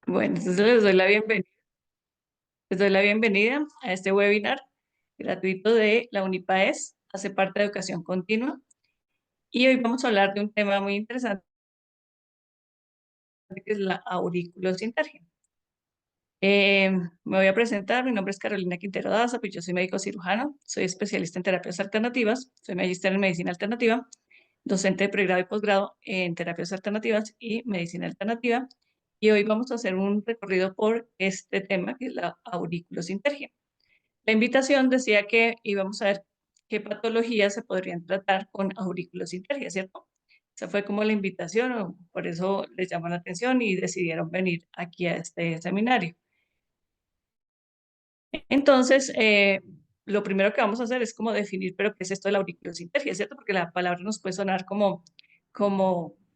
Bueno, entonces les doy la bienvenida a este webinar gratuito de la Unipaes, hace parte de Educación Continua, y hoy vamos a hablar de un tema muy interesante que es la auriculosintergia. Me voy a presentar, mi nombre es Carolina Quintero Daza, pues yo soy médico cirujano, soy especialista en terapias alternativas, soy magíster en medicina alternativa, docente de pregrado y posgrado en terapias alternativas y medicina alternativa, y hoy vamos a hacer un recorrido por este tema que es la auriculosintergia. La invitación decía que íbamos a ver qué patologías se podrían tratar con auriculosintergia, ¿cierto? Esa fue como la invitación, por eso les llamó la atención y decidieron venir aquí a este seminario. Entonces, lo primero que vamos a hacer es como definir, pero qué es esto de la auriculosintergia, ¿cierto? Porque la palabra nos puede sonar como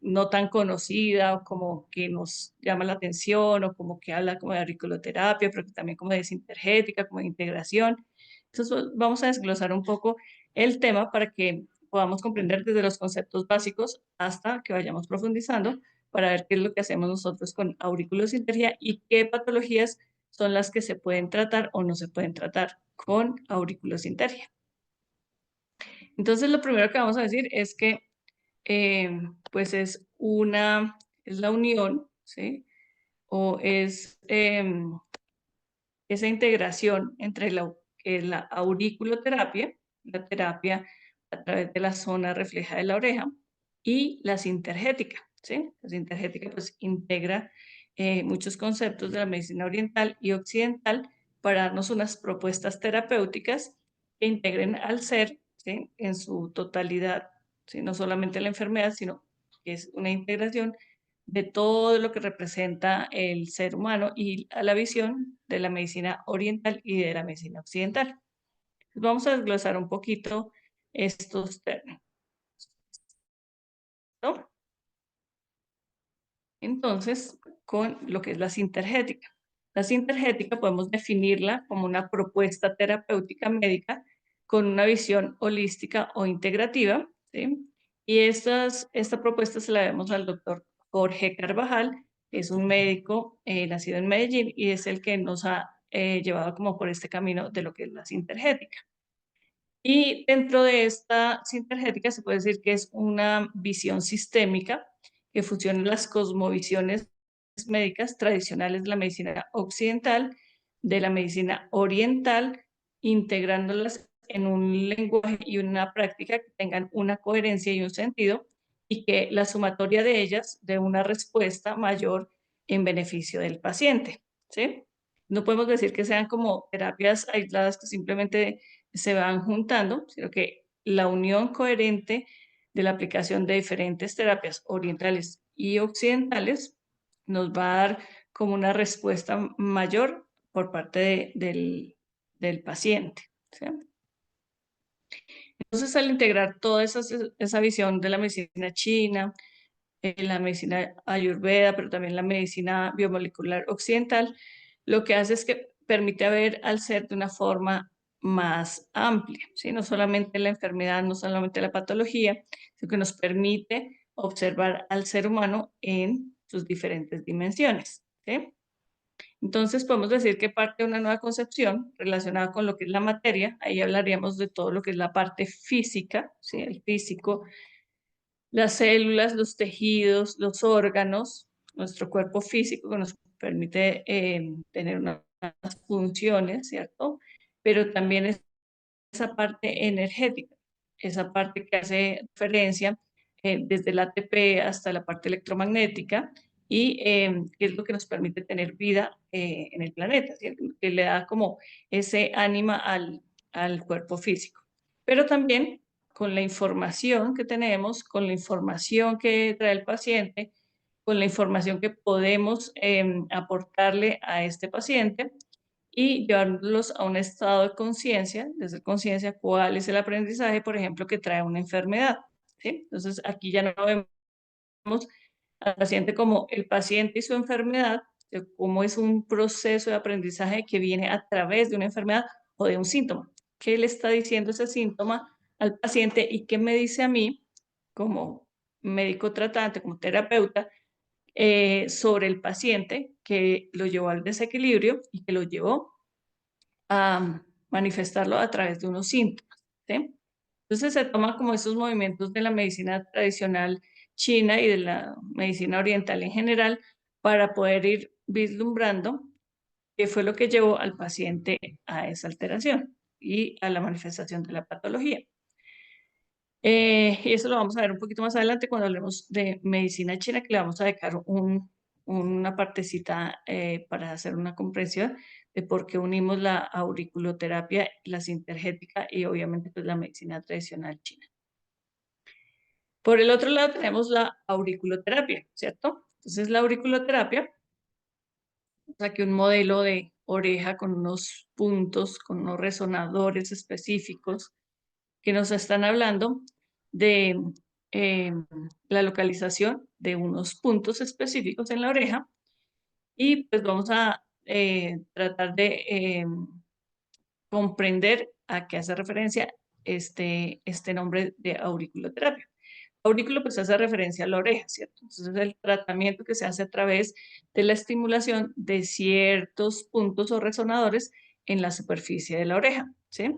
no tan conocida o como que nos llama la atención o como que habla como de auriculoterapia, pero también como de sintergética, como de integración. Entonces, vamos a desglosar un poco el tema para que podamos comprender desde los conceptos básicos hasta que vayamos profundizando para ver qué es lo que hacemos nosotros con auriculosintergia y qué patologías son las que se pueden tratar o no se pueden tratar con auriculosintergia. Entonces, lo primero que vamos a decir es que pues es la unión, ¿sí? O es esa integración entre la auriculoterapia, la terapia a través de la zona refleja de la oreja, y la sintergética, ¿sí? La sintergética pues integra muchos conceptos de la medicina oriental y occidental para darnos unas propuestas terapéuticas que integren al ser, ¿sí? En su totalidad, ¿sí? No solamente la enfermedad, sino que es una integración de todo lo que representa el ser humano y a la visión de la medicina oriental y de la medicina occidental. Vamos a desglosar un poquito estos términos, ¿no? Entonces, con lo que es la sintergética. La sintergética podemos definirla como una propuesta terapéutica médica con una visión holística o integrativa, ¿sí? Y esta propuesta se la vemos al doctor Jorge Carvajal, que es un médico nacido en Medellín y es el que nos ha llevado como por este camino de lo que es la sintergética. Y dentro de esta sintergética se puede decir que es una visión sistémica que fusiona las cosmovisiones médicas tradicionales de la medicina occidental, de la medicina oriental, integrándolas en un lenguaje y una práctica que tengan una coherencia y un sentido y que la sumatoria de ellas dé una respuesta mayor en beneficio del paciente, ¿sí? No podemos decir que sean como terapias aisladas que simplemente se van juntando, sino que la unión coherente de la aplicación de diferentes terapias orientales y occidentales nos va a dar como una respuesta mayor por parte del paciente, ¿sí? Entonces, al integrar toda esa visión de la medicina china, la medicina ayurveda, pero también la medicina biomolecular occidental, lo que hace es que permite ver al ser de una forma más amplia, ¿sí? No solamente la enfermedad, no solamente la patología, sino que nos permite observar al ser humano en sus diferentes dimensiones, ¿sí? Entonces podemos decir que parte de una nueva concepción relacionada con lo que es la materia, ahí hablaríamos de todo lo que es la parte física, ¿sí? El físico, las células, los tejidos, los órganos, nuestro cuerpo físico que nos permite tener unas funciones, ¿cierto? Pero también esa parte energética, esa parte que hace referencia desde el ATP hasta la parte electromagnética y que es lo que nos permite tener vida en el planeta, ¿cierto? Que le da como ese ánima al cuerpo físico. Pero también con la información que tenemos, con la información que trae el paciente, con la información que podemos aportarle a este paciente y llevarlos a un estado de conciencia, desde conciencia, cuál es el aprendizaje, por ejemplo, que trae una enfermedad, ¿sí? Entonces, aquí ya no vemos al paciente como el paciente y su enfermedad, cómo es un proceso de aprendizaje que viene a través de una enfermedad o de un síntoma. ¿Qué le está diciendo ese síntoma al paciente y qué me dice a mí como médico tratante, como terapeuta, sobre el paciente que lo llevó al desequilibrio y que lo llevó a manifestarlo a través de unos síntomas, ¿sí? Entonces se toma como esos movimientos de la medicina tradicional china y de la medicina oriental en general para poder ir vislumbrando qué fue lo que llevó al paciente a esa alteración y a la manifestación de la patología. Y eso lo vamos a ver un poquito más adelante cuando hablemos de medicina china, que le vamos a dedicar una partecita para hacer una comprensión de por qué unimos la auriculoterapia, la sintergética y obviamente pues la medicina tradicional china. Por el otro lado tenemos la auriculoterapia, ¿cierto? Entonces la auriculoterapia, aquí un modelo de oreja con unos puntos, con unos resonadores específicos que nos están hablando de eh, la localización de unos puntos específicos en la oreja y pues vamos a tratar de comprender a qué hace referencia este nombre de auriculoterapia. Aurículo pues hace referencia a la oreja, ¿cierto? Entonces el tratamiento que se hace a través de la estimulación de ciertos puntos o resonadores en la superficie de la oreja, ¿sí?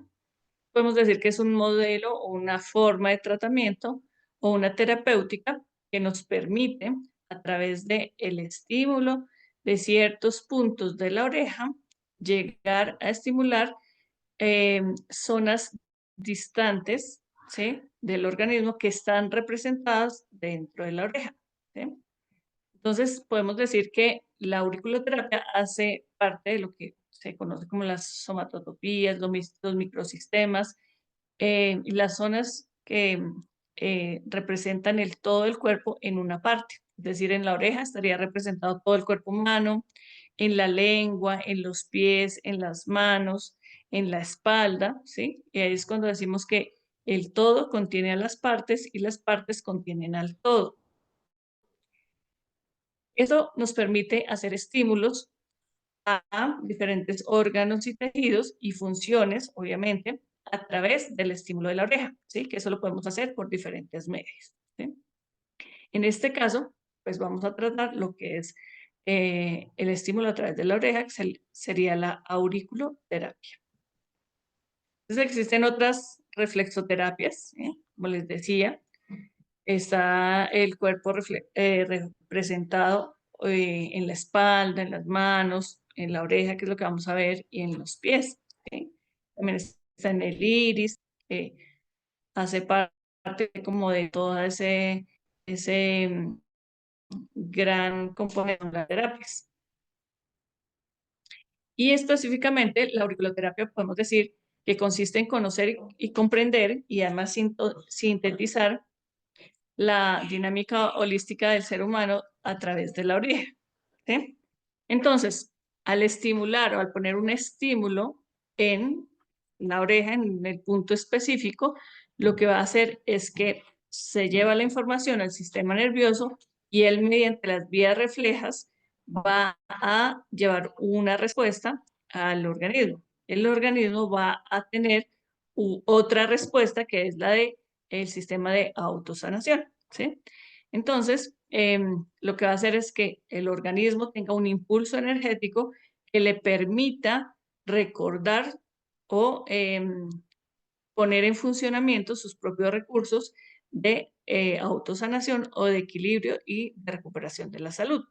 Podemos decir que es un modelo o una forma de tratamiento o una terapéutica que nos permite a través del estímulo de ciertos puntos de la oreja llegar a estimular zonas distantes, ¿sí?, del organismo que están representadas dentro de la oreja, ¿sí? Entonces, podemos decir que la auriculoterapia hace parte de lo que se conoce como las somatotopías, los microsistemas y las zonas que representan el todo del cuerpo en una parte. Es decir, en la oreja estaría representado todo el cuerpo humano, en la lengua, en los pies, en las manos, en la espalda, ¿sí? Y ahí es cuando decimos que el todo contiene a las partes y las partes contienen al todo. Eso nos permite hacer estímulos a diferentes órganos y tejidos y funciones, obviamente, a través del estímulo de la oreja, ¿sí? Que eso lo podemos hacer por diferentes medios, ¿sí? En este caso, pues vamos a tratar lo que es el estímulo a través de la oreja, que sería la auriculoterapia. Entonces existen otras reflexoterapias, ¿sí? Como les decía, está el cuerpo representado en la espalda, en las manos, en la oreja, que es lo que vamos a ver, y en los pies, ¿sí? También está en el iris, que hace parte como de todo ese gran componente de las terapias. Y específicamente la auriculoterapia podemos decir que consiste en conocer y comprender y además sintetizar la dinámica holística del ser humano a través de la oreja, ¿sí? Entonces, al estimular o al poner un estímulo en la oreja, en el punto específico, lo que va a hacer es que se lleva la información al sistema nervioso y él mediante las vías reflejas va a llevar una respuesta al organismo. El organismo va a tener otra respuesta que es la de el sistema de autosanación, ¿sí? Entonces, lo que va a hacer es que el organismo tenga un impulso energético que le permita recordar o poner en funcionamiento sus propios recursos de autosanación o de equilibrio y de recuperación de la salud.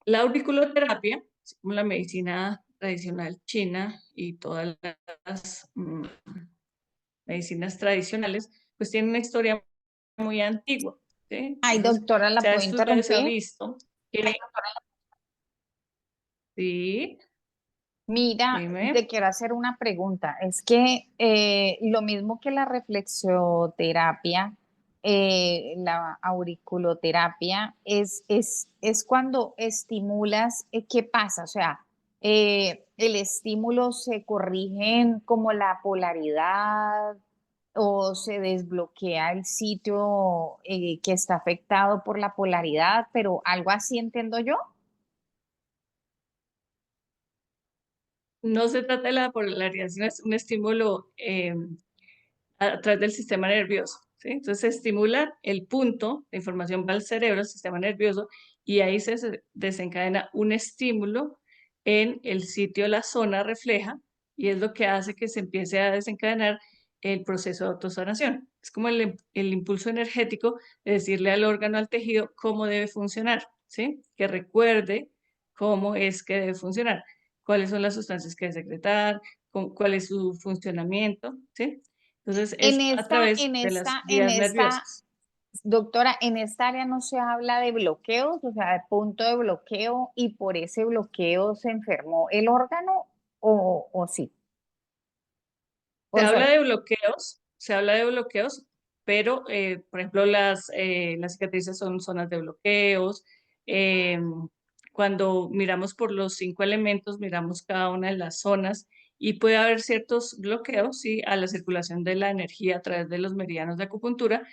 La auriculoterapia, así como la medicina tradicional china y todas las medicinas tradicionales, pues tienen una historia muy antigua, ¿sí? Ay, Entonces, doctora, ¿la se ha puedo estudiado y se ha interrumpir? visto que, sí, Mira, te dime, quiero hacer una pregunta. Es que lo mismo que la reflexoterapia, la auriculoterapia, es cuando estimulas, ¿qué pasa? O sea, el estímulo se corrigen como la polaridad o se desbloquea el sitio que está afectado por la polaridad, pero algo así entiendo yo. no se trata de la polarización, es un estímulo a través del sistema nervioso, ¿sí? Entonces se estimula el punto, la información va al cerebro, al sistema nervioso, y ahí se desencadena un estímulo en el sitio, la zona refleja, y es lo que hace que se empiece a desencadenar el proceso de autosanación. Es como el impulso energético de decirle al órgano, al tejido, cómo debe funcionar, ¿sí? Que recuerde cómo es que debe funcionar, cuáles son las sustancias que debe secretar, cuál es su funcionamiento, ¿sí? Entonces En es a través en de las en vías esta, nerviosas. doctora, en esta área no se habla de bloqueos, o sea, de punto de bloqueo y por ese bloqueo se enfermó el órgano o sí. Se O habla sea, de bloqueos, se habla de bloqueos, pero, por ejemplo, las cicatrices son zonas de bloqueos. eh, Cuando miramos por los 5 elementos, miramos cada una de las zonas y puede haber ciertos bloqueos, ¿sí? A la circulación de la energía a través de los meridianos de acupuntura.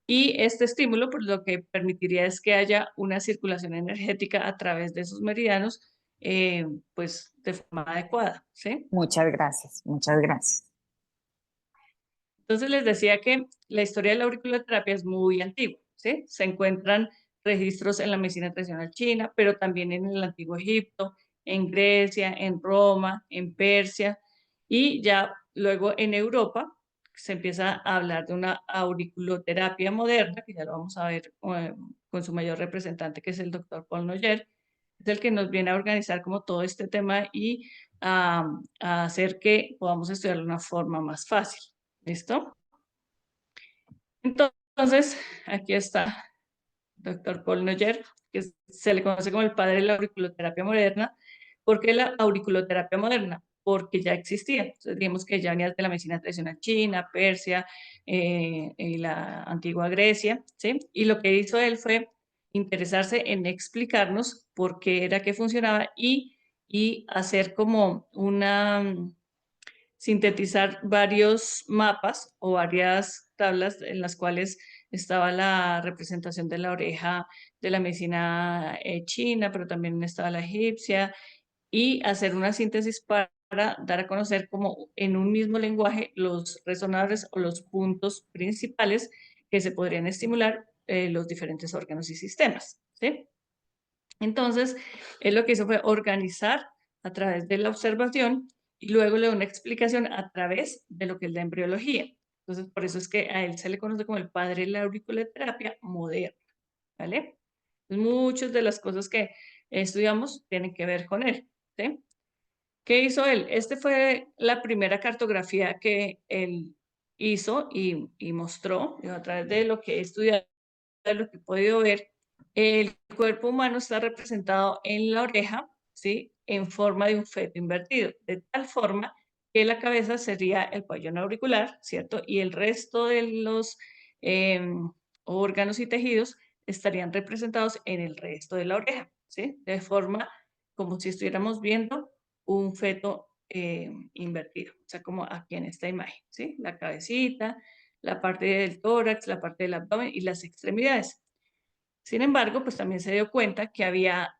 Y este estímulo, pues lo que permitiría es que haya una circulación energética a través de esos meridianos, pues de forma adecuada, ¿sí? muchas gracias, muchas gracias. Entonces les decía que la historia de la auriculoterapia es muy antigua, ¿sí? Se encuentran registros en la medicina tradicional china, pero también en el antiguo Egipto, en Grecia, en Roma, en Persia, y ya luego en Europa se empieza a hablar de una auriculoterapia moderna, que ya lo vamos a ver con su mayor representante, que es el doctor Paul Noyer, es el que nos viene a organizar como todo este tema y a hacer que podamos estudiarlo de una forma más fácil. ¿Listo? Entonces, aquí está doctor Paul Noyer, que se le conoce como el padre de la auriculoterapia moderna. ¿Por qué la auriculoterapia moderna? Porque ya existía. Entonces, digamos que ya venía de la medicina tradicional china, Persia, y la antigua Grecia, ¿sí? Y lo que hizo él fue interesarse en explicarnos por qué era que funcionaba y hacer como sintetizar varios mapas o varias tablas en las cuales estaba la representación de la oreja de la medicina china, pero también estaba la egipcia, y hacer una síntesis para dar a conocer como en un mismo lenguaje los resonadores o los puntos principales que se podrían estimular los diferentes órganos y sistemas, ¿sí? Entonces, él lo que hizo fue organizar a través de la observación y luego le dio una explicación a través de lo que es la embriología. Entonces, por eso es que a él se le conoce como el padre de la auriculoterapia moderna, ¿vale? Muchas de las cosas que estudiamos tienen que ver con él, ¿sí? ¿Qué hizo él? Este fue la primera cartografía que él hizo y mostró, a través de lo que he estudiado, de lo que he podido ver, el cuerpo humano está representado en la oreja, ¿sí? En forma de un feto invertido, de tal forma que la cabeza sería el pabellón auricular, ¿cierto? Y el resto de los órganos y tejidos estarían representados en el resto de la oreja, ¿sí? De forma como si estuviéramos viendo un feto invertido, o sea, como aquí en esta imagen, ¿sí? La cabecita, la parte del tórax, la parte del abdomen y las extremidades. Sin embargo, pues también se dio cuenta que había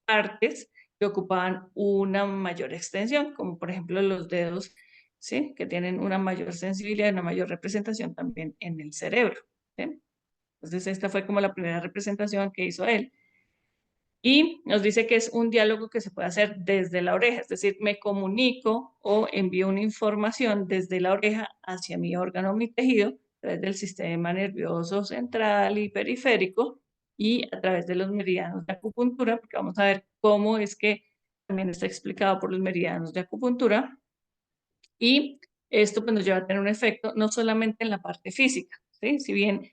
partes que ocupaban una mayor extensión, como por ejemplo los dedos, ¿sí? Que tienen una mayor sensibilidad, una mayor representación también en el cerebro, ¿sí? Entonces, esta fue como la primera representación que hizo él. Y nos dice que es un diálogo que se puede hacer desde la oreja, es decir, me comunico o envío una información desde la oreja hacia mi órgano, mi tejido, a través del sistema nervioso central y periférico y a través de los meridianos de acupuntura, porque vamos a ver cómo es que también está explicado por los meridianos de acupuntura. Y esto pues, nos lleva a tener un efecto no solamente en la parte física, ¿sí? Si bien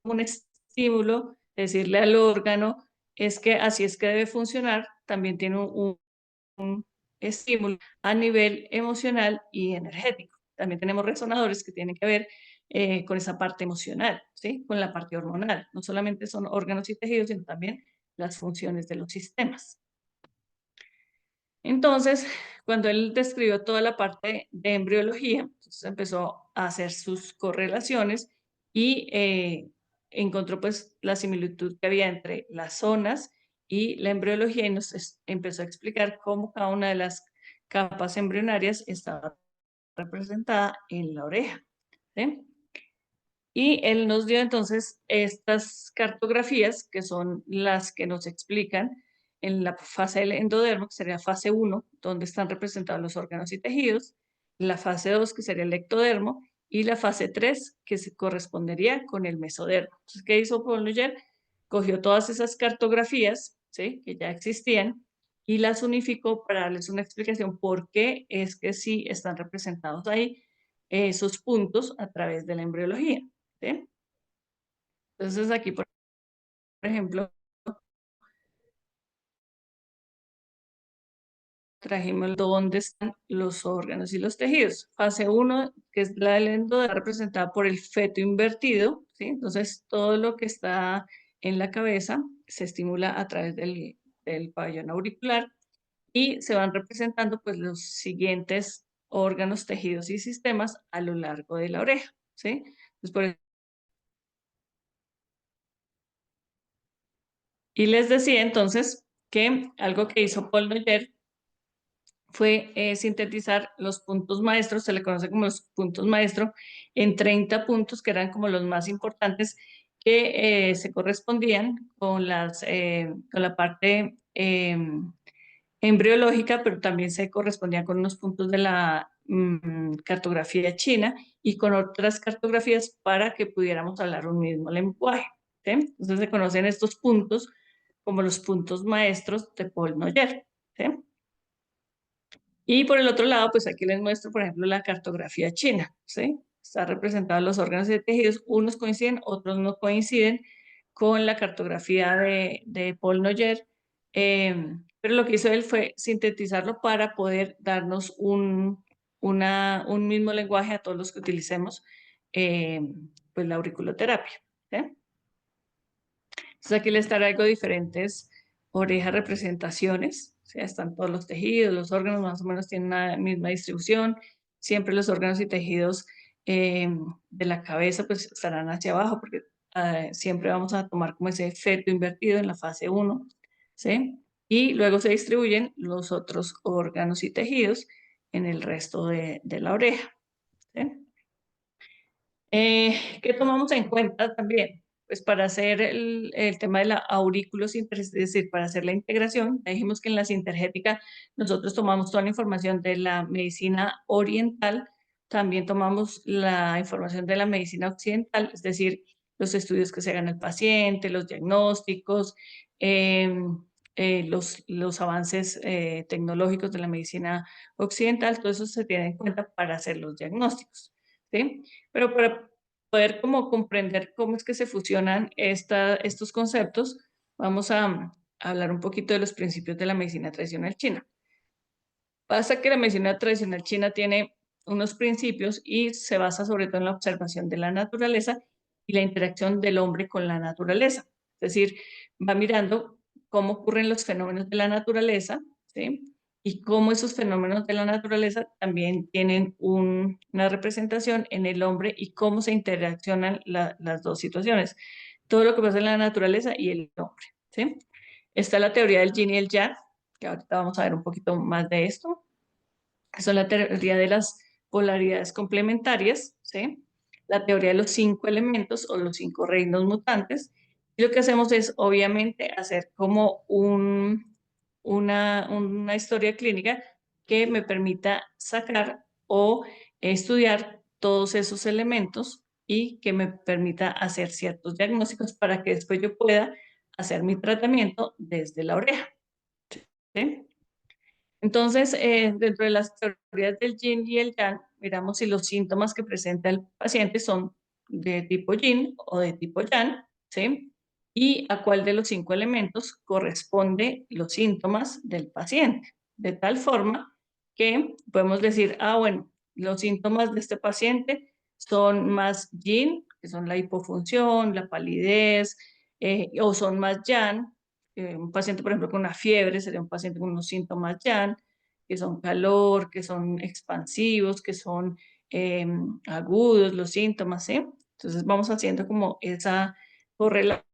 un estímulo, decirle al órgano, es que así es que debe funcionar, también tiene un estímulo a nivel emocional y energético. También tenemos resonadores que tienen que ver con esa parte emocional, ¿sí? Con la parte hormonal. No solamente son órganos y tejidos, sino también las funciones de los sistemas. Entonces, cuando él describió toda la parte de embriología, entonces empezó a hacer sus correlaciones y encontró pues la similitud que había entre las zonas y la embriología y nos empezó a explicar cómo cada una de las capas embrionarias estaba representada en la oreja, ¿sí? Y él nos dio entonces estas cartografías, que son las que nos explican en la fase del endodermo, que sería fase 1, donde están representados los órganos y tejidos, la fase 2, que sería el ectodermo, y la fase 3, que se correspondería con el mesodermo. Entonces, ¿qué hizo Paul Noyer? Cogió todas esas cartografías, ¿sí?, que ya existían, y las unificó para darles una explicación por qué es que sí están representados ahí esos puntos a través de la embriología. ¿Sí? Entonces aquí, por ejemplo, trajimos dónde están los órganos y los tejidos. Fase 1, que es la del endodermo, representada por el feto invertido, ¿sí? Entonces todo lo que está en la cabeza se estimula a través del pabellón auricular y se van representando pues los siguientes órganos, tejidos y sistemas a lo largo de la oreja, ¿sí? Entonces, y les decía entonces que algo que hizo Paul Noyer fue sintetizar los puntos maestros, se le conoce como los puntos maestros, en 30 puntos que eran como los más importantes que se correspondían con la parte embriológica, pero también se correspondían con unos puntos de la cartografía china y con otras cartografías para que pudiéramos hablar un mismo lenguaje. ¿Sí? Entonces se conocen estos puntos como los puntos maestros de Paul Noyer. ¿Sí? Y por el otro lado, pues aquí les muestro, por ejemplo, la cartografía china, ¿sí? Está representados los órganos y tejidos, unos coinciden, otros no coinciden con la cartografía de Paul Noyer, pero lo que hizo él fue sintetizarlo para poder darnos un mismo lenguaje a todos los que utilicemos eh, pues la auriculoterapia. ¿Sí? Entonces aquí les traigo diferentes orejas representaciones, o sea, están todos los tejidos, los órganos más o menos tienen una misma distribución, siempre los órganos y tejidos de la cabeza pues estarán hacia abajo porque siempre vamos a tomar como ese feto invertido en la fase 1, ¿sí? Y luego se distribuyen los otros órganos y tejidos en el resto de la oreja, ¿sí? ¿Qué tomamos en cuenta también? Pues para hacer el tema de la aurículo-sinter, es decir, para hacer la integración, ya dijimos que en la sintergética nosotros tomamos toda la información de la medicina oriental, también tomamos la información de la medicina occidental, es decir, los estudios que se hagan al paciente, los diagnósticos, los avances tecnológicos de la medicina occidental, todo eso se tiene en cuenta para hacer los diagnósticos. ¿Sí? Pero para poder como comprender cómo es que se fusionan estos conceptos, vamos a hablar un poquito de los principios de la medicina tradicional china. Pasa que la medicina tradicional china tiene unos principios y se basa sobre todo en la observación de la naturaleza y la interacción del hombre con la naturaleza. Es decir, va mirando cómo ocurren los fenómenos de la naturaleza, ¿sí? Y cómo esos fenómenos de la naturaleza también tienen una representación en el hombre y cómo se interaccionan las dos situaciones. Todo lo que pasa en la naturaleza y el hombre, ¿sí? Está la teoría del yin y el yang, que ahorita vamos a ver un poquito más de esto. Son la teoría de las polaridades complementarias, ¿sí? La teoría de los 5 elementos o los 5 reinos mutantes. Y lo que hacemos es, obviamente, hacer como una historia clínica que me permita sacar o estudiar todos esos elementos y que me permita hacer ciertos diagnósticos para que después yo pueda hacer mi tratamiento desde la oreja. ¿Sí? Entonces, dentro de las teorías del yin y el yang, miramos si los síntomas que presenta el paciente son de tipo yin o de tipo yang, ¿sí? Y a cuál de los 5 elementos corresponde los síntomas del paciente. De tal forma que podemos decir, bueno, los síntomas de este paciente son más yin, que son la hipofunción, la palidez, o son más yang, un paciente, por ejemplo, con una fiebre sería un paciente con unos síntomas yang, que son calor, que son expansivos, que son agudos los síntomas, ¿sí? Entonces vamos haciendo como esa correlación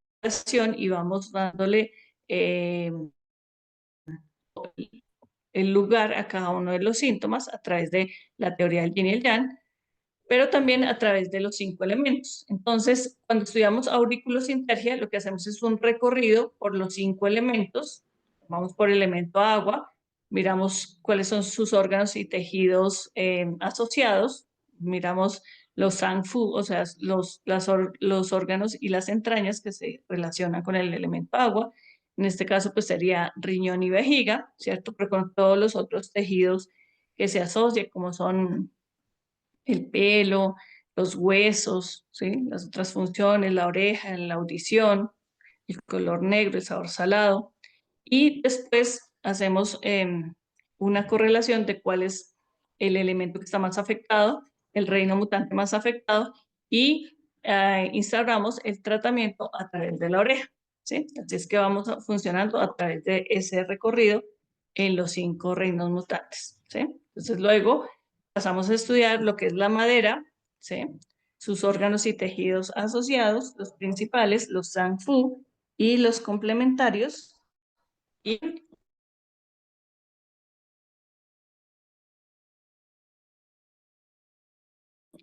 y vamos dándole el lugar a cada uno de los síntomas a través de la teoría del yin y el yang, pero también a través de los 5 elementos. Entonces, cuando estudiamos auriculosintergia, lo que hacemos es un recorrido por los 5 elementos. Vamos por el elemento agua, miramos cuáles son sus órganos y tejidos asociados, miramos los sangfu, o sea, los órganos y las entrañas que se relacionan con el elemento agua. En este caso, pues sería riñón y vejiga, ¿cierto? Pero con todos los otros tejidos que se asocian, como son el pelo, los huesos, ¿sí? Las otras funciones, la oreja, la audición, el color negro, el sabor salado. Y después hacemos una correlación de cuál es el elemento que está más afectado, el reino mutante más afectado, y instauramos el tratamiento a través de la oreja. ¿Sí? Así es que vamos funcionando a través de ese recorrido en los 5 reinos mutantes. ¿Sí? Entonces luego pasamos a estudiar lo que es la madera, ¿sí? Sus órganos y tejidos asociados, los principales, los Zangfu, y los complementarios. Y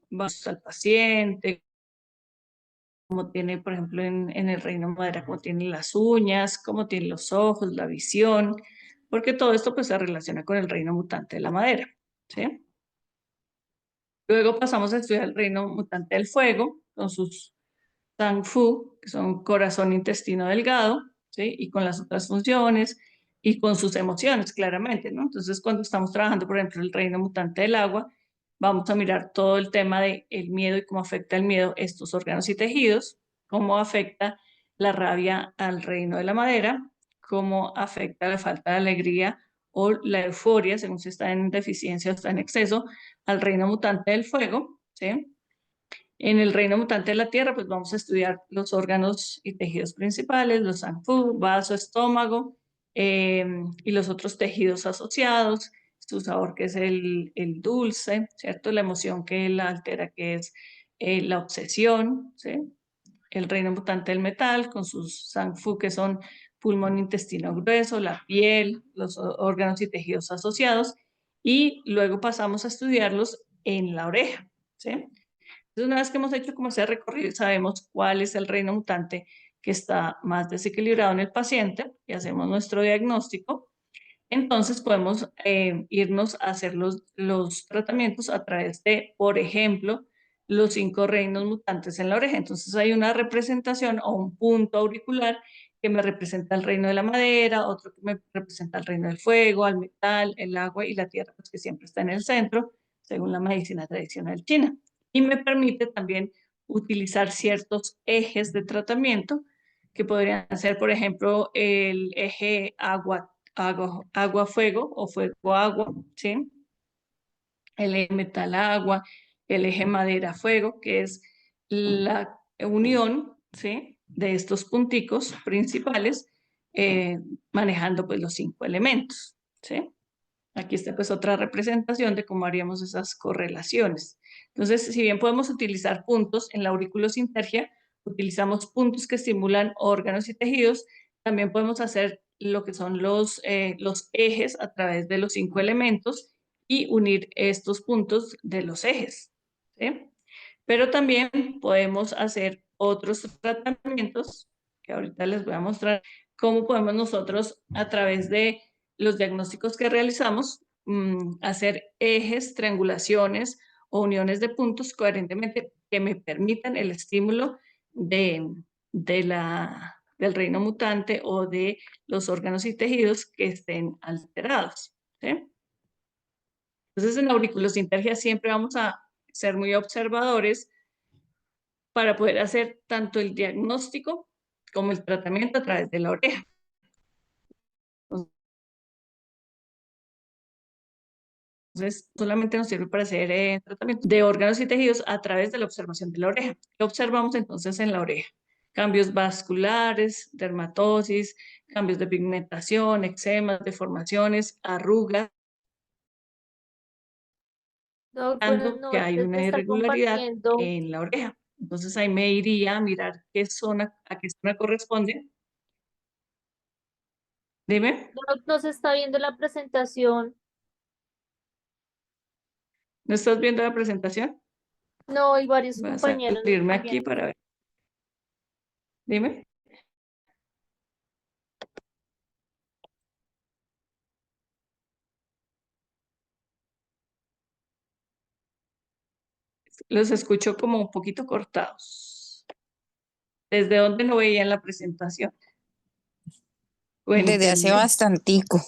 vamos al paciente, como tiene, por ejemplo, en el reino madera, como tiene las uñas, como tiene los ojos, la visión, porque todo esto pues se relaciona con el reino mutante de la madera, ¿sí? Luego pasamos a estudiar el reino mutante del fuego, con sus Tang Fu, que son corazón, intestino delgado, ¿sí? Y con las otras funciones y con sus emociones, claramente, ¿no? Entonces, cuando estamos trabajando, por ejemplo, el reino mutante del agua, vamos a mirar todo el tema del miedo y cómo afecta el miedo estos órganos y tejidos, cómo afecta la rabia al reino de la madera, cómo afecta la falta de alegría o la euforia, según si está en deficiencia o está en exceso, al reino mutante del fuego, ¿sí? En el reino mutante de la tierra, pues vamos a estudiar los órganos y tejidos principales, los sanfu, vaso, estómago, y los otros tejidos asociados, su sabor que es el dulce, ¿cierto? La emoción que la altera, que es la obsesión, ¿sí? El reino mutante del metal, con sus sanfu, que son pulmón, intestino grueso, la piel, los órganos y tejidos asociados, y luego pasamos a estudiarlos en la oreja, ¿sí? Entonces, una vez que hemos hecho como ese recorrido y sabemos cuál es el reino mutante que está más desequilibrado en el paciente y hacemos nuestro diagnóstico, entonces podemos irnos a hacer los tratamientos a través de, por ejemplo, los 5 reinos mutantes en la oreja. Entonces hay una representación o un punto auricular que me representa el reino de la madera, otro que me representa el reino del fuego, al metal, el agua y la tierra, pues que siempre está en el centro, según la medicina tradicional china. Y me permite también utilizar ciertos ejes de tratamiento que podrían ser, por ejemplo, el eje agua-fuego o fuego-agua, ¿sí? El eje metal-agua, el eje madera-fuego, que es la unión, ¿sí? De estos punticos principales, manejando pues los 5 elementos, ¿sí? Aquí está pues otra representación de cómo haríamos esas correlaciones. Entonces, si bien podemos utilizar puntos en la auriculosintergia, utilizamos puntos que estimulan órganos y tejidos, también podemos hacer lo que son los ejes a través de los 5 elementos y unir estos puntos de los ejes, ¿sí? Pero también podemos hacer otros tratamientos, que ahorita les voy a mostrar cómo podemos nosotros a través de los diagnósticos que realizamos, hacer ejes, triangulaciones o uniones de puntos coherentemente que me permitan el estímulo de, del reino mutante o de los órganos y tejidos que estén alterados, ¿sí? Entonces, en la auriculosintergia siempre vamos a ser muy observadores para poder hacer tanto el diagnóstico como el tratamiento a través de la oreja. Entonces, solamente nos sirve para hacer tratamiento de órganos y tejidos a través de la observación de la oreja. ¿Qué observamos entonces en la oreja? Cambios vasculares, dermatosis, cambios de pigmentación, eczemas, deformaciones, arrugas, Doc, buenas que hay noches. Me una está irregularidad compartiendo. en la oreja. Entonces ahí me iría a mirar qué zona, a qué zona corresponde. Dime, Doc, nos está viendo la presentación. ¿no estás viendo la presentación? No, y varios Voy a compañeros salirme aquí también. para ver. Dime. Los escucho como un poquito cortados. ¿Desde dónde no veían la presentación? Desde hace Cuéntenme, bastantico.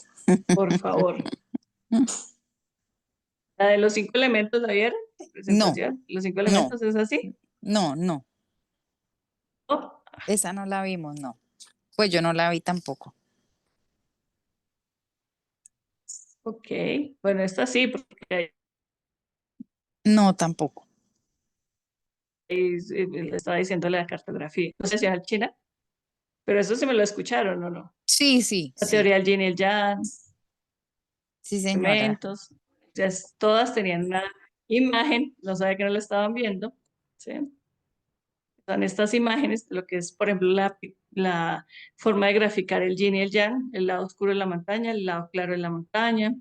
por favor. La de los 5 elementos, ¿la vieron? La No, presentación. ¿Los 5 no, elementos es así? no. Oh, Esa no la vimos, no. Pues yo no la vi tampoco. ok. Bueno, esta sí, porque No, tampoco. ahí le estaba diciendo la cartografía. No sé si es China, pero eso sí me lo escucharon, ¿o no? Sí, sí, La sí. teoría del yin y el yang, Sí, señora. elementos, ya todas tenían una imagen, no sabía que no la estaban viendo, ¿sí? Son estas imágenes, lo que es, por ejemplo, la forma de graficar el yin y el yang, el lado oscuro de la montaña, el lado claro de la montaña.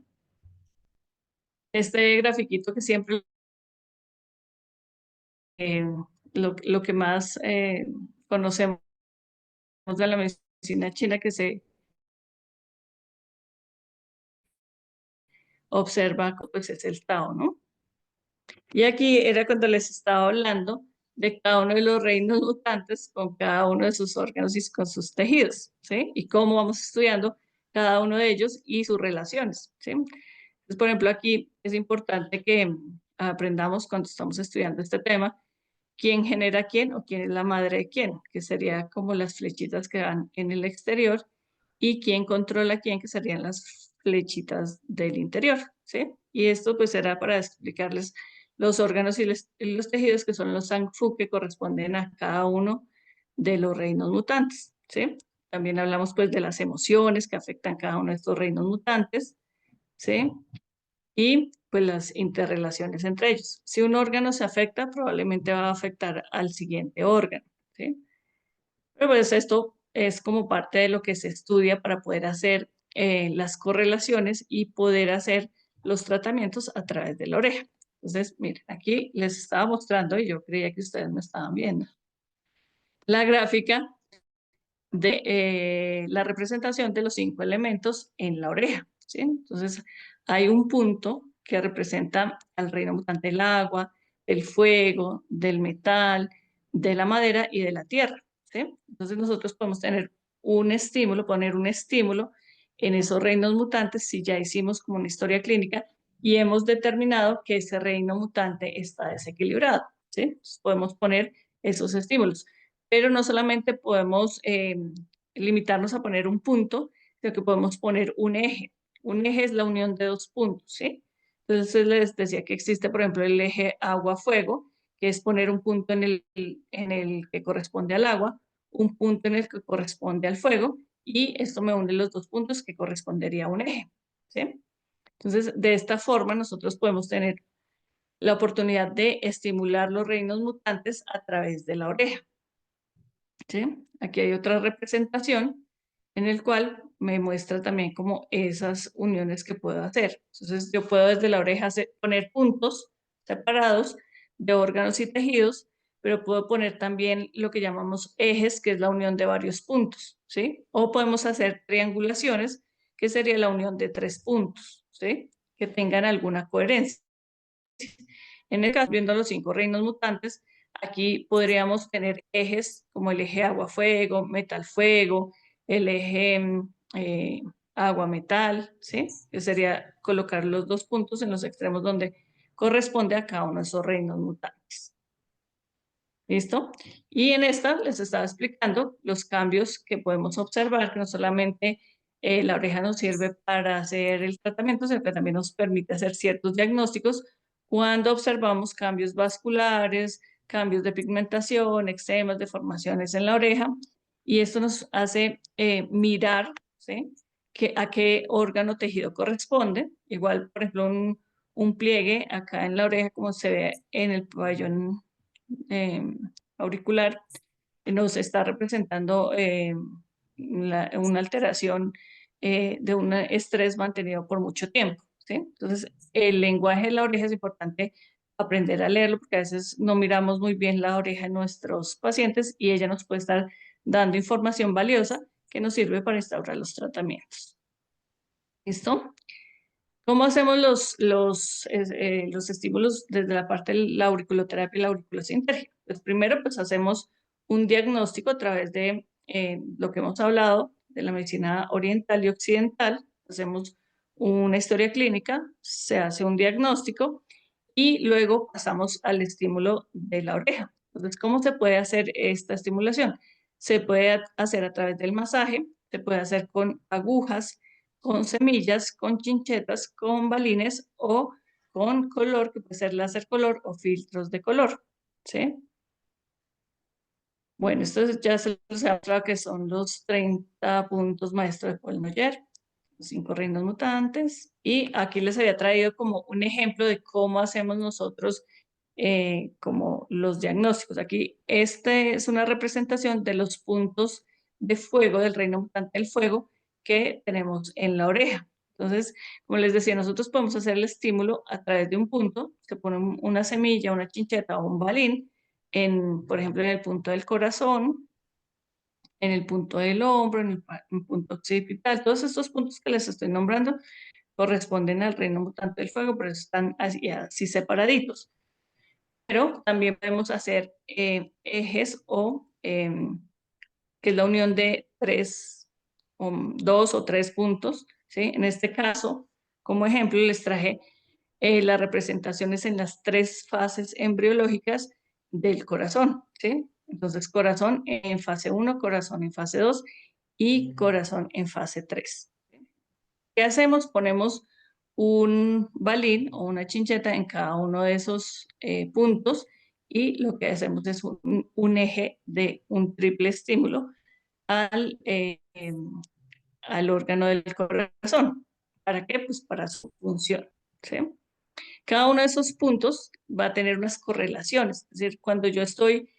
Este grafiquito que siempre, eh, lo que más conocemos de la medicina china que se observa, pues es el Tao, ¿no? Y aquí era cuando les estaba hablando de cada uno de los reinos mutantes con cada uno de sus órganos y con sus tejidos, ¿sí? Y cómo vamos estudiando cada uno de ellos y sus relaciones, ¿sí? Entonces, por ejemplo, aquí es importante que aprendamos cuando estamos estudiando este tema, quién genera quién o quién es la madre de quién, que sería como las flechitas que van en el exterior, y quién controla quién, que serían las flechitas del interior, ¿sí? Y esto pues será para explicarles los órganos y los tejidos que son los Zhang-Fu que corresponden a cada uno de los reinos mutantes, ¿sí? También hablamos pues de las emociones que afectan cada uno de estos reinos mutantes, ¿sí? Y pues las interrelaciones entre ellos. Si un órgano se afecta, probablemente va a afectar al siguiente órgano, ¿sí? Pero pues esto es como parte de lo que se estudia para poder hacer las correlaciones y poder hacer los tratamientos a través de la oreja. Entonces, miren, aquí les estaba mostrando y yo creía que ustedes me estaban viendo la gráfica de la representación de los 5 elementos en la oreja, ¿sí? Entonces, hay un punto que representa al reino mutante del agua, del fuego, del metal, de la madera y de la tierra, ¿sí? Entonces, nosotros podemos tener un estímulo, poner un estímulo en esos reinos mutantes si ya hicimos como una historia clínica y hemos determinado que ese reino mutante está desequilibrado, ¿sí? Entonces, podemos poner esos estímulos, pero no solamente podemos limitarnos a poner un punto, sino que podemos poner un eje. Un eje es la unión de dos puntos, ¿sí? Entonces les decía que existe, por ejemplo, el eje agua-fuego, que es poner un punto en el que corresponde al agua, un punto en el que corresponde al fuego, y esto me une los dos puntos que correspondería a un eje, ¿sí? Entonces, de esta forma, nosotros podemos tener la oportunidad de estimular los reinos mutantes a través de la oreja. ¿Sí? Aquí hay otra representación en el cual me muestra también como esas uniones que puedo hacer. Entonces yo puedo desde la oreja poner puntos separados de órganos y tejidos, pero puedo poner también lo que llamamos ejes, que es la unión de varios puntos, ¿sí? O podemos hacer triangulaciones, que sería la unión de 3 puntos, ¿sí? Que tengan alguna coherencia. En el caso, viendo los 5 reinos mutantes, aquí podríamos tener ejes como el eje agua-fuego, metal-fuego, el eje agua-metal, ¿sí? Que sería colocar los 2 puntos en los extremos donde corresponde a cada uno de esos reinos mutantes. ¿Listo? Y en esta les estaba explicando los cambios que podemos observar, que no solamente la oreja nos sirve para hacer el tratamiento, sino que también nos permite hacer ciertos diagnósticos cuando observamos cambios vasculares, cambios de pigmentación, eczemas, deformaciones en la oreja, y esto nos hace mirar, ¿sí? A qué órgano tejido corresponde. Igual, por ejemplo, un pliegue acá en la oreja, como se ve en el pabellón eh, auricular, nos está representando una alteración de un estrés mantenido por mucho tiempo, ¿sí? Entonces, el lenguaje de la oreja es importante aprender a leerlo, porque a veces no miramos muy bien la oreja de nuestros pacientes y ella nos puede estar dando información valiosa que nos sirve para instaurar los tratamientos. ¿Listo? ¿Cómo hacemos los estímulos desde la parte de la auriculoterapia y la auriculosintergia? Pues primero, pues hacemos un diagnóstico a través de lo que hemos hablado de la medicina oriental y occidental. Hacemos una historia clínica, se hace un diagnóstico y luego pasamos al estímulo de la oreja. Entonces, ¿cómo se puede hacer esta estimulación? Se puede hacer a través del masaje, se puede hacer con agujas, con semillas, con chinchetas, con balines o con color, que puede ser láser color o filtros de color, ¿sí? Bueno, esto ya se los he hablado que son los 30 puntos maestros de Paul Noyer, los 5 reinos mutantes, y aquí les había traído como un ejemplo de cómo hacemos nosotros como los diagnósticos. Aquí este es una representación de los puntos de fuego del reino mutante del fuego que tenemos en la oreja. Entonces, como les decía, nosotros podemos hacer el estímulo a través de un punto, se pone una semilla, una chincheta o un balín, por ejemplo, en el punto del corazón, en el punto del hombro, en el punto occipital. Todos estos puntos que les estoy nombrando corresponden al reino mutante del fuego, pero están así separaditos. Pero también podemos hacer ejes que es la unión de dos o tres puntos, ¿sí? En este caso, como ejemplo, les traje las representaciones en las 3 fases embriológicas del corazón, ¿sí? Entonces, corazón en fase 1, corazón en fase 2 y corazón en fase 3. ¿Qué hacemos? Ponemos un balín o una chincheta en cada uno de esos puntos y lo que hacemos es un eje de un triple estímulo al órgano del corazón. ¿Para qué? Pues para su función, ¿sí? Cada uno de esos puntos va a tener unas correlaciones. Es decir, cuando yo estoy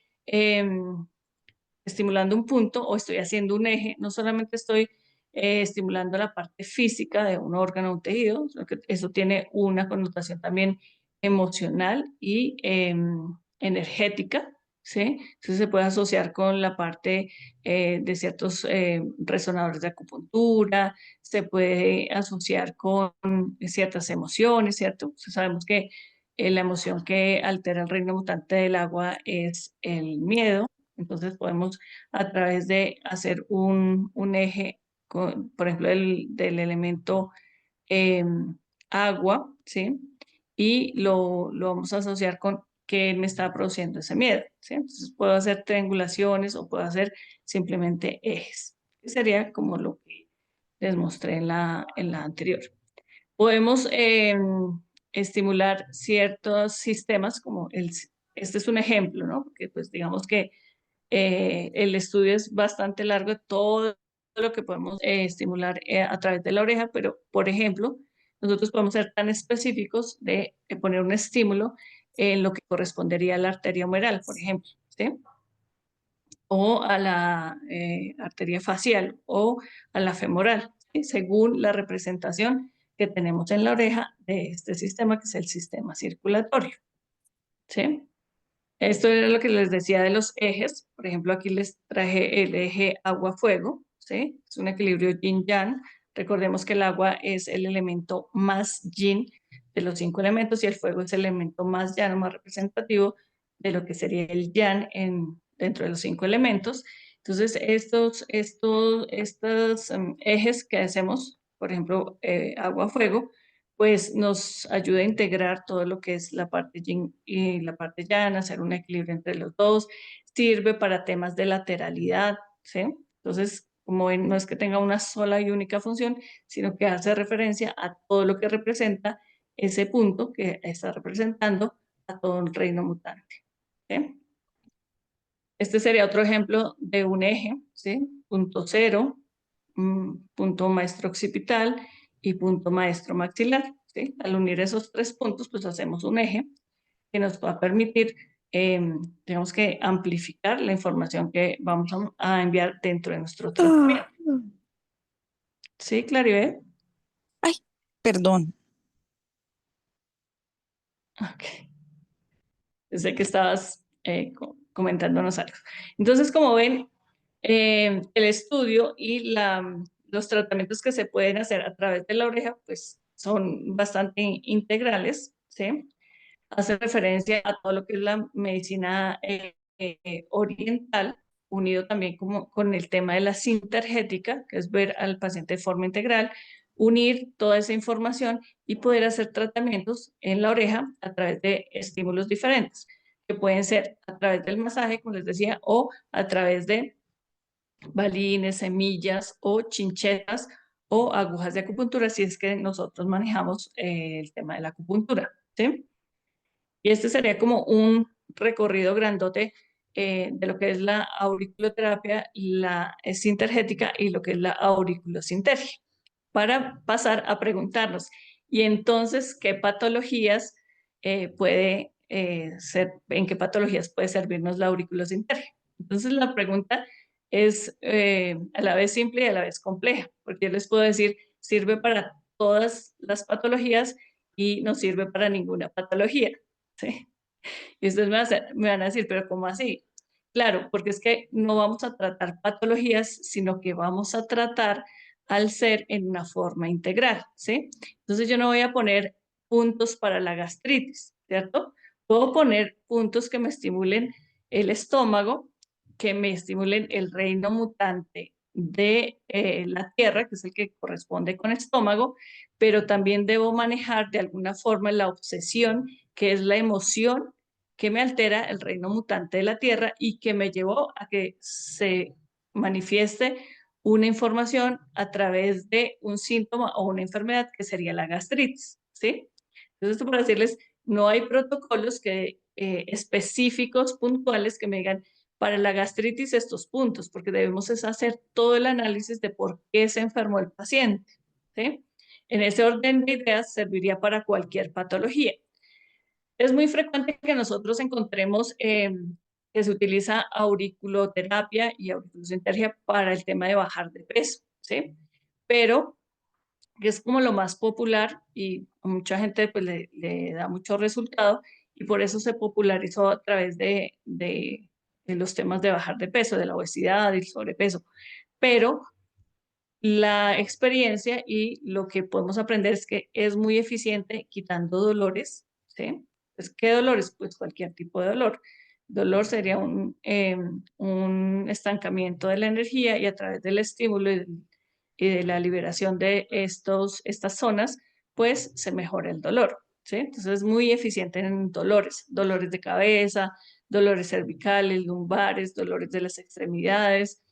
estimulando un punto o estoy haciendo un eje, no solamente estoy estimulando la parte física de un órgano o un tejido, sino que eso tiene una connotación también emocional y energética, ¿sí? Entonces se puede asociar con la parte de ciertos resonadores de acupuntura, se puede asociar con ciertas emociones, ¿cierto? Entonces sabemos que la emoción que altera el reino mutante del agua es el miedo. Entonces podemos a través de hacer un eje, por ejemplo, del elemento agua, ¿sí? Y lo vamos a asociar con qué me está produciendo ese miedo, ¿sí? Entonces puedo hacer triangulaciones o puedo hacer simplemente ejes. Que sería como lo que les mostré en la anterior. Podemos estimular ciertos sistemas, como este es un ejemplo, ¿no? Porque pues digamos que el estudio es bastante largo, todo lo que podemos estimular a través de la oreja, pero por ejemplo, nosotros podemos ser tan específicos de poner un estímulo en lo que correspondería a la arteria humeral, por ejemplo, ¿sí? O a la arteria facial o a la femoral, ¿sí? Según la representación que tenemos en la oreja de este sistema, que es el sistema circulatorio, ¿sí? Esto era lo que les decía de los ejes. Por ejemplo, aquí les traje el eje agua-fuego, ¿sí? Es un equilibrio yin-yang. Recordemos que el agua es el elemento más yin de los 5 elementos y el fuego es el elemento más yang, más representativo de lo que sería el yang dentro de los 5 elementos. Entonces, estos ejes que hacemos, por ejemplo, agua-fuego, pues nos ayuda a integrar todo lo que es la parte yin y la parte yang, hacer un equilibrio entre los dos, sirve para temas de lateralidad, ¿sí? Entonces, como ven, no es que tenga una sola y única función, sino que hace referencia a todo lo que representa ese punto que está representando a todo un reino mutante, ¿sí? Este sería otro ejemplo de un eje, ¿sí? Punto cero, punto maestro occipital y punto maestro maxilar, ¿sí? Al unir esos 3 puntos, pues hacemos un eje que nos va a permitir, digamos que amplificar la información que vamos a enviar dentro de nuestro tratamiento. ¿Sí, Claribel? Ay, perdón. Ok. Sé que estabas comentándonos algo. Entonces, como ven, el estudio y los tratamientos que se pueden hacer a través de la oreja, pues son bastante integrales, ¿sí? Hace referencia a todo lo que es la medicina oriental, unido también como, con el tema de la sintergética, que es ver al paciente de forma integral, unir toda esa información y poder hacer tratamientos en la oreja a través de estímulos diferentes, que pueden ser a través del masaje, como les decía, o a través de balines, semillas o chinchetas o agujas de acupuntura, si es que nosotros manejamos el tema de la acupuntura, ¿sí? Y este sería como un recorrido grandote de lo que es la auriculoterapia, la sintergética y lo que es la auriculosintergia, para pasar a preguntarnos, ¿y entonces qué patologías en qué patologías puede servirnos la auriculosintergia? Entonces la pregunta es a la vez simple y a la vez compleja, porque yo les puedo decir, sirve para todas las patologías y no sirve para ninguna patología. ¿Sí? Y ustedes me van a decir, pero ¿cómo así? Claro, porque es que no vamos a tratar patologías, sino que vamos a tratar al ser en una forma integral, ¿sí? Entonces yo no voy a poner puntos para la gastritis, ¿cierto? Puedo poner puntos que me estimulen el estómago, que me estimulen el reino mutante de la tierra, que es el que corresponde con estómago, pero también debo manejar de alguna forma la obsesión, que es la emoción que me altera el reino mutante de la tierra y que me llevó a que se manifieste una información a través de un síntoma o una enfermedad que sería la gastritis, ¿sí? Entonces, esto para decirles, no hay protocolos específicos, puntuales, que me digan, para la gastritis estos puntos, porque debemos hacer todo el análisis de por qué se enfermó el paciente, ¿sí? En ese orden de ideas serviría para cualquier patología. Es muy frecuente que nosotros encontremos que se utiliza auriculoterapia y auriculosintergia para el tema de bajar de peso, ¿sí? Pero que es como lo más popular y a mucha gente pues le da mucho resultado y por eso se popularizó a través de los temas de bajar de peso, de la obesidad y el sobrepeso. Pero la experiencia y lo que podemos aprender es que es muy eficiente quitando dolores, ¿sí? Pues, ¿qué dolores? Pues cualquier tipo de dolor. Dolor sería un estancamiento de la energía y a través del estímulo y de la liberación de estas zonas, pues se mejora el dolor, ¿sí? Entonces es muy eficiente en dolores, dolores de cabeza, dolores cervicales, lumbares, dolores de las extremidades,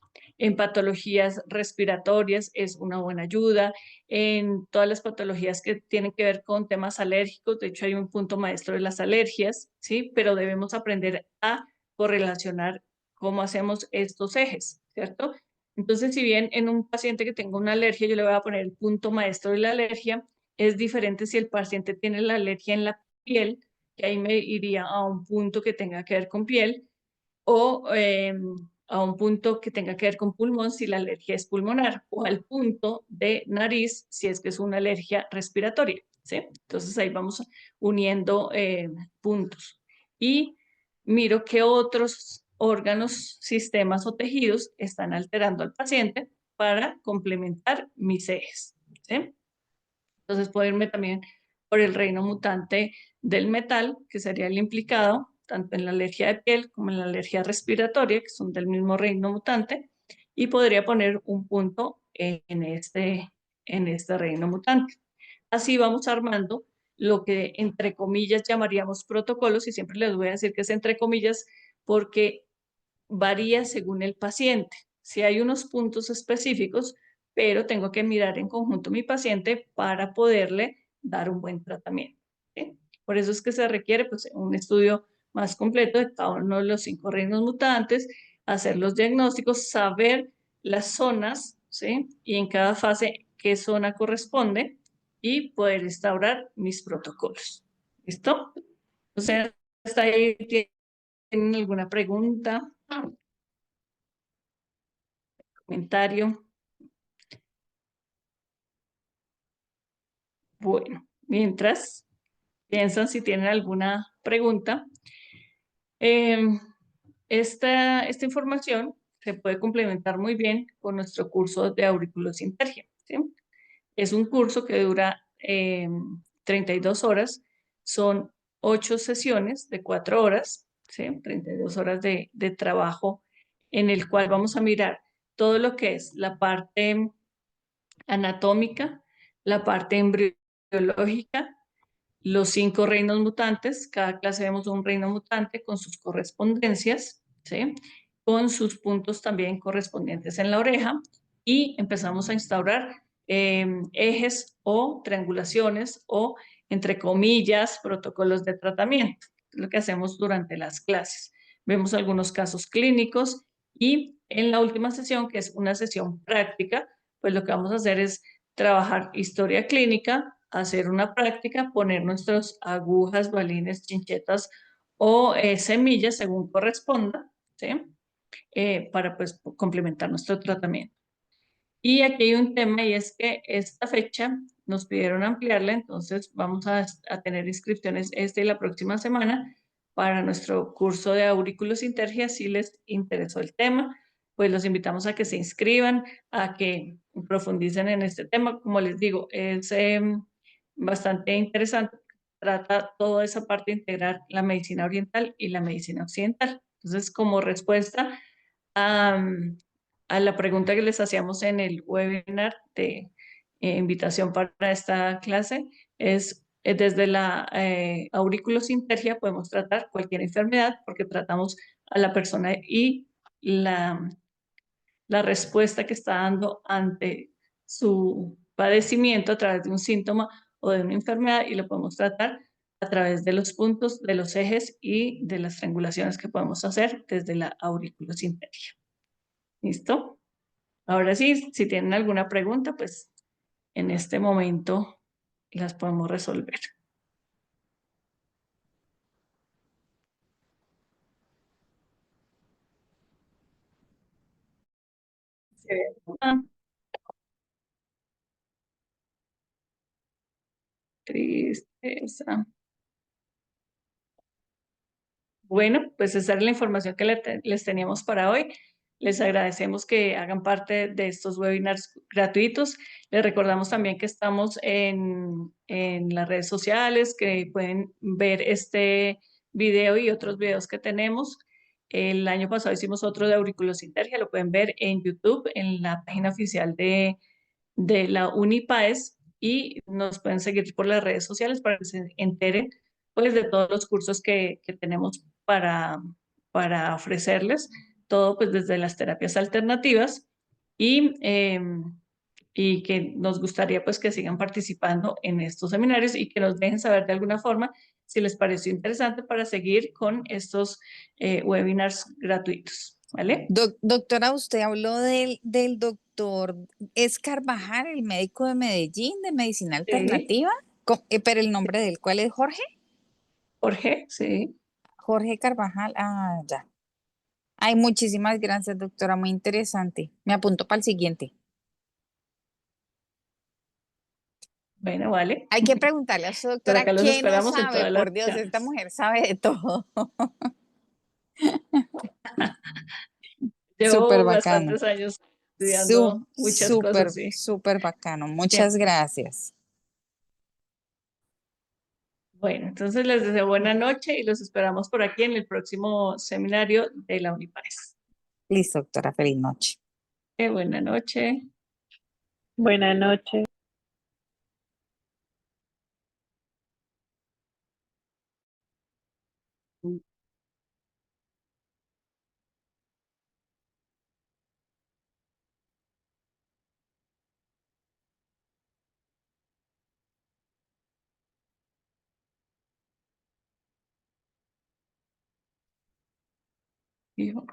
en patologías respiratorias es una buena ayuda, en todas las patologías que tienen que ver con temas alérgicos, de hecho hay un punto maestro de las alergias, ¿sí? Pero debemos aprender a correlacionar cómo hacemos estos ejes, ¿cierto? Entonces, si bien en un paciente que tenga una alergia, yo le voy a poner el punto maestro de la alergia, es diferente si el paciente tiene la alergia en la piel, que ahí me iría a un punto que tenga que ver con piel, o a un punto que tenga que ver con pulmón si la alergia es pulmonar, o al punto de nariz si es que es una alergia respiratoria, ¿sí? Entonces ahí vamos uniendo puntos. Y miro qué otros órganos, sistemas o tejidos están alterando al paciente para complementar mis ejes, ¿sí? Entonces puedo irme también por el reino mutante del metal, que sería el implicado tanto en la alergia de piel como en la alergia respiratoria, que son del mismo reino mutante, y podría poner un punto en este reino mutante. Así vamos armando lo que entre comillas llamaríamos protocolos, y siempre les voy a decir que es entre comillas porque varía según el paciente. Si hay unos puntos específicos, pero tengo que mirar en conjunto a mi paciente para poderle dar un buen tratamiento, ¿sí? Por eso es que se requiere pues, un estudio más completo de cada uno de los 5 reinos mutantes, hacer los diagnósticos, saber las zonas, ¿sí? Y en cada fase qué zona corresponde y poder instaurar mis protocolos. ¿Listo? Entonces, hasta ahí tienen alguna pregunta, comentario. Bueno, mientras piensan si tienen alguna pregunta, Em, esta información se puede complementar muy bien con nuestro curso de auriculosintergia, ¿sí? Es un curso que dura 32 horas, son 8 sesiones de 4 horas, ¿sí? 32 horas de trabajo en el cual vamos a mirar todo lo que es la parte anatómica, la parte embriológica, los 5 reinos mutantes, cada clase vemos un reino mutante con sus correspondencias, ¿sí? Con sus puntos también correspondientes en la oreja y empezamos a instaurar ejes o triangulaciones o, entre comillas, protocolos de tratamiento, lo que hacemos durante las clases. Vemos algunos casos clínicos y en la última sesión, que es una sesión práctica, pues lo que vamos a hacer es trabajar historia clínica, hacer una práctica, poner nuestras agujas, balines, chinchetas o semillas según corresponda, ¿sí? Para pues complementar nuestro tratamiento. Y aquí hay un tema y es que esta fecha nos pidieron ampliarla, entonces vamos a tener inscripciones esta y la próxima semana para nuestro curso de auriculosintergia. Si les interesó el tema, pues los invitamos a que se inscriban, a que profundicen en este tema. Como les digo, es bastante interesante. Trata toda esa parte de integrar la medicina oriental y la medicina occidental. Entonces, como respuesta a, a la pregunta que les hacíamos en el webinar de invitación para esta clase, es desde la auriculosintergia podemos tratar cualquier enfermedad porque tratamos a la persona y la, la respuesta que está dando ante su padecimiento a través de un síntoma o de una enfermedad y lo podemos tratar a través de los puntos, de los ejes y de las triangulaciones que podemos hacer desde la auriculosintergia. ¿Listo? Ahora sí, si tienen alguna pregunta, pues en este momento las podemos resolver. Ah, tristeza. Bueno, pues esa es la información que les teníamos para hoy. Les agradecemos que hagan parte de estos webinars gratuitos. Les recordamos también que estamos en las redes sociales, que pueden ver este video y otros videos que tenemos. El año pasado hicimos otro de auriculosintergia, lo pueden ver en YouTube, en la página oficial de la Unipaes y nos pueden seguir por las redes sociales para que se enteren pues, de todos los cursos que tenemos para ofrecerles, todo pues desde las terapias alternativas y que nos gustaría pues que sigan participando en estos seminarios y que nos dejen saber de alguna forma si les pareció interesante para seguir con estos webinars gratuitos, ¿vale? Doctora, usted habló del doctor, ¿es Carvajal, el médico de Medellín, de medicina Sí, alternativa? Pero el nombre de él, ¿cuál es? ¿Jorge? Jorge, sí. Jorge Carvajal, ah, ya. Ay, muchísimas gracias, doctora, muy interesante. Me apunto para el siguiente. Bueno, vale. Hay que preguntarle a su Por doctora acá los qué no esperamos en sabe. todas las Por Dios, esta clases. mujer sabe de todo. Súper Llevo bacano. bastantes años estudiando muchas Súper, cosas, sí. súper bacano. Muchas Siempre. gracias. Bueno, entonces les deseo buena noche y los esperamos por aquí en el próximo seminario de la Unipares. Listo, doctora. Feliz noche. Buena noche. Buenas noches. Hijo.